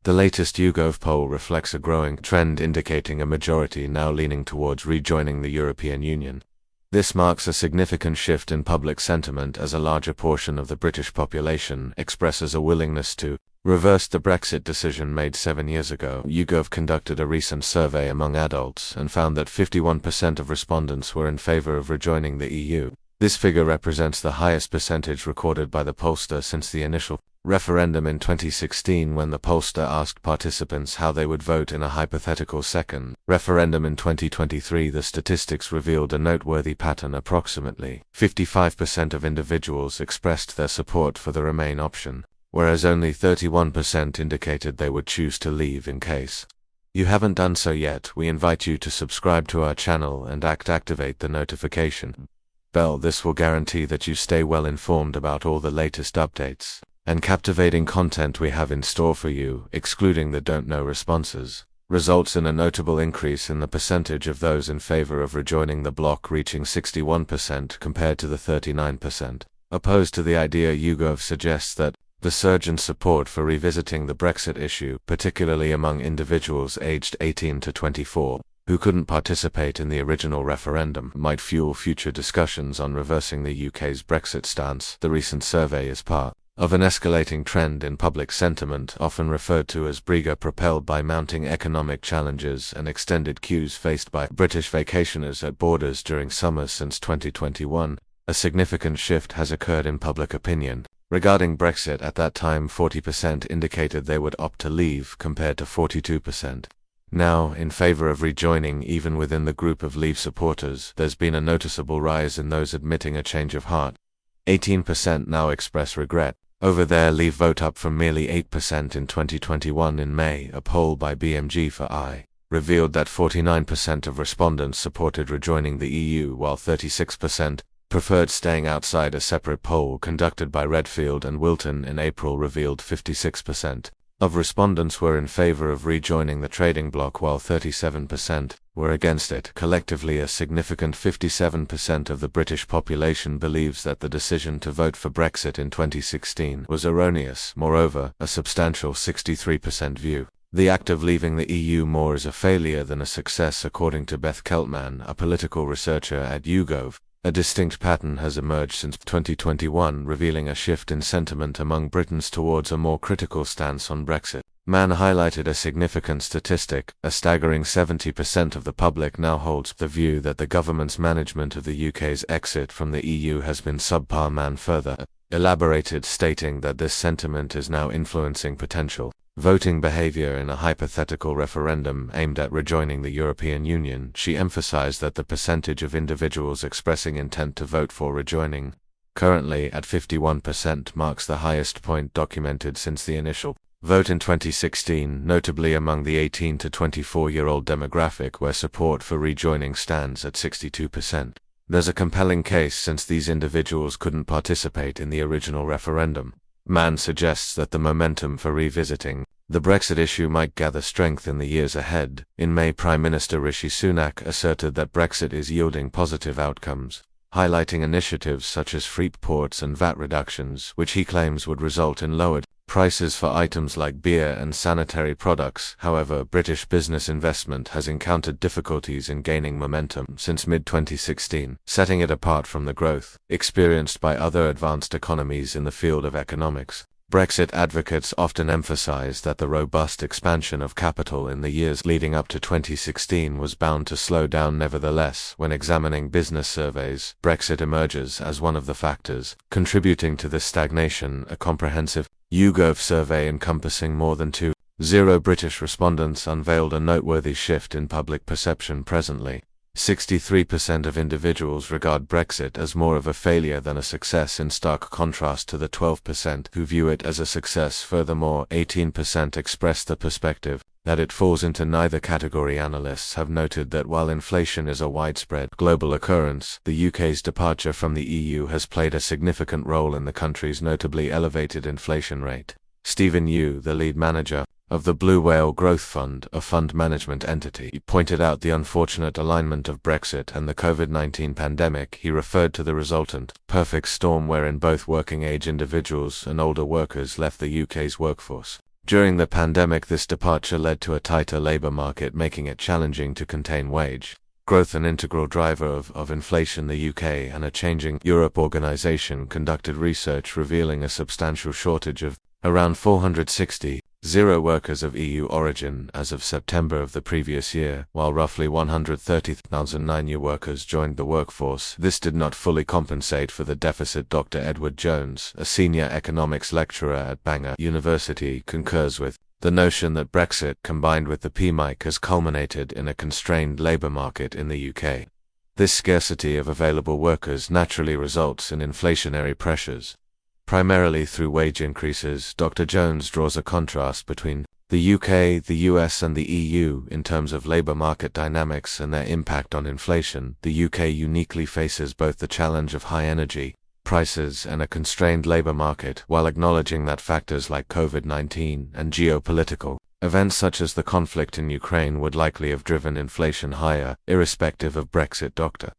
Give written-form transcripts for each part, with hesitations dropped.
The latest YouGov poll reflects a growing trend indicating a majority now leaning towards rejoining the European Union. This marks a significant shift in public sentiment as a larger portion of the British population expresses a willingness to reverse the Brexit decision made 7 years ago. YouGov conducted a recent survey among adults and found that 51% of respondents were in favour of rejoining the EU. This figure represents the highest percentage recorded by the pollster since the initial referendum in 2016, when the pollster asked participants how they would vote in a hypothetical second referendum in 2023. The statistics revealed a noteworthy pattern. Approximately 55% of individuals expressed their support for the Remain option, whereas only 31% indicated they would choose to leave in case. You haven't done so yet, we invite you to subscribe to our channel and activate the notification bell. This will guarantee that you stay well informed about all the latest updates and captivating content we have in store for you. Excluding the don't know responses results in a notable increase in the percentage of those in favor of rejoining the bloc, reaching 61% compared to the 39% opposed to the idea. YouGov suggests that the surge in support for revisiting the Brexit issue, particularly among individuals aged 18 to 24, who couldn't participate in the original referendum, might fuel future discussions on reversing the UK's Brexit stance. The recent survey is part of an escalating trend in public sentiment, often referred to as Bregret, propelled by mounting economic challenges and extended queues faced by British vacationers at borders during summer. Since 2021, a significant shift has occurred in public opinion regarding Brexit. At that time, 40% indicated they would opt to leave, compared to 42% now in favor of rejoining. Even within the group of Leave supporters, there's been a noticeable rise in those admitting a change of heart. 18% now express regret over their Leave vote, up from merely 8% in 2021. In May, a poll by BMG for I revealed that 49% of respondents supported rejoining the EU, while 36% preferred staying outside. A separate poll conducted by Redfield and Wilton in April revealed 56% of respondents were in favor of rejoining the trading bloc, while 37% were against it. Collectively, a significant 57% of the British population believes that the decision to vote for Brexit in 2016 was erroneous. Moreover, a substantial 63% view the act of leaving the EU more as a failure than a success. According to Beth Keltman, a political researcher at YouGov, a distinct pattern has emerged since 2021, revealing a shift in sentiment among Britons towards a more critical stance on Brexit. Mann highlighted a significant statistic: a staggering 70% of the public now holds the view that the government's management of the UK's exit from the EU has been subpar. Mann further elaborated, stating that this sentiment is now influencing potential voting behavior in a hypothetical referendum aimed at rejoining the European Union. She emphasized that the percentage of individuals expressing intent to vote for rejoining, currently at 51%, marks the highest point documented since the initial vote in 2016, notably among the 18 to 24-year-old demographic, where support for rejoining stands at 62%. There's a compelling case, since these individuals couldn't participate in the original referendum. Mann suggests that the momentum for revisiting the Brexit issue might gather strength in the years ahead. In May, Prime Minister Rishi Sunak asserted that Brexit is yielding positive outcomes, highlighting initiatives such as free ports and VAT reductions, which he claims would result in lowered prices for items like beer and sanitary products. However, British business investment has encountered difficulties in gaining momentum since mid-2016, setting it apart from the growth experienced by other advanced economies in the field of economics. Brexit advocates often emphasize that the robust expansion of capital in the years leading up to 2016 was bound to slow down. Nevertheless, when examining business surveys, Brexit emerges as one of the factors contributing to this stagnation. A comprehensive YouGov survey encompassing more than 2,000 British respondents unveiled a noteworthy shift in public perception. Presently, 63% of individuals regard Brexit as more of a failure than a success, in stark contrast to the 12% who view it as a success. Furthermore, 18% express the perspective that it falls into neither category. Analysts have noted that while inflation is a widespread global occurrence, the UK's departure from the EU has played a significant role in the country's notably elevated inflation rate. Stephen Yu, the lead manager of the Blue Whale Growth Fund, a fund management entity, pointed out the unfortunate alignment of Brexit and the COVID-19 pandemic. He referred to the resultant perfect storm wherein both working-age individuals and older workers left the UK's workforce. During the pandemic, this departure led to a tighter labor market, making it challenging to contain wage growth, an integral driver of inflation. The UK and a changing Europe organization conducted research revealing a substantial shortage of around 460,000 workers of EU origin as of September of the previous year, while roughly 130,000 non-EU workers joined the workforce. This did not fully compensate for the deficit. Dr. Edward Jones, a senior economics lecturer at Bangor University, concurs with the notion that Brexit, combined with the PMIC, has culminated in a constrained labour market in the UK. This scarcity of available workers naturally results in inflationary pressures, primarily through wage increases. Dr. Jones draws a contrast between the UK, the US and the EU in terms of labour market dynamics and their impact on inflation. The UK uniquely faces both the challenge of high energy prices and a constrained labour market, while acknowledging that factors like COVID-19 and geopolitical events such as the conflict in Ukraine would likely have driven inflation higher, irrespective of Brexit. Dr.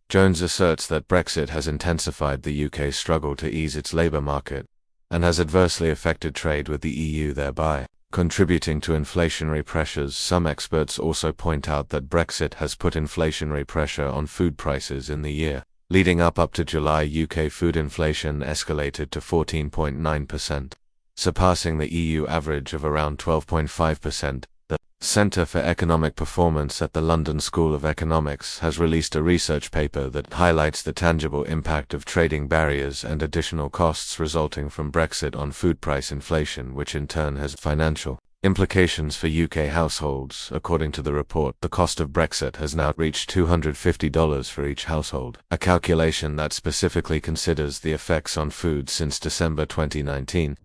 Jones asserts that Brexit has intensified the UK's struggle to ease its labour market and has adversely affected trade with the EU, thereby contributing to inflationary pressures. Some experts also point out that Brexit has put inflationary pressure on food prices in the year leading up to July. UK food inflation escalated to 14.9%, surpassing the EU average of around 12.5%. The Centre for Economic Performance at the London School of Economics has released a research paper that highlights the tangible impact of trading barriers and additional costs resulting from Brexit on food price inflation, which in turn has financial implications for UK households. According to the report, the cost of Brexit has now reached $250 for each household, a calculation that specifically considers the effects on food since December 2019.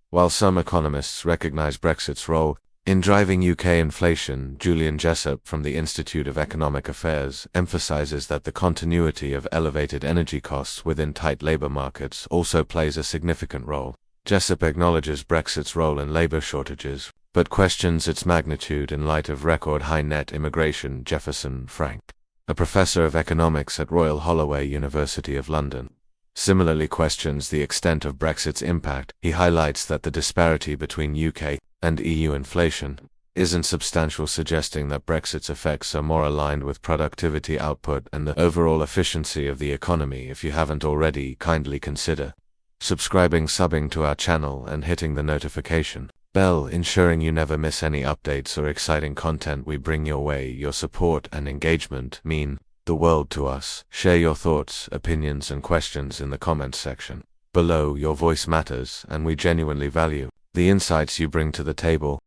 While some economists recognise Brexit's role in driving UK inflation, Julian Jessop from the Institute of Economic Affairs emphasises that the continuity of elevated energy costs within tight labour markets also plays a significant role. Jessop acknowledges Brexit's role in labour shortages, but questions its magnitude in light of record-high net immigration. Jefferson Frank, a professor of economics at Royal Holloway, University of London, similarly questions the extent of Brexit's impact. He highlights that the disparity between UK and EU inflation isn't substantial, suggesting that Brexit's effects are more aligned with productivity output and the overall efficiency of the economy. If you haven't already, kindly consider subbing to our channel and hitting the notification bell, ensuring you never miss any updates or exciting content we bring your way. Your support and engagement mean the world to us. Share your thoughts, opinions and questions in the comments section below. Your voice matters, and we genuinely value the insights you bring to the table.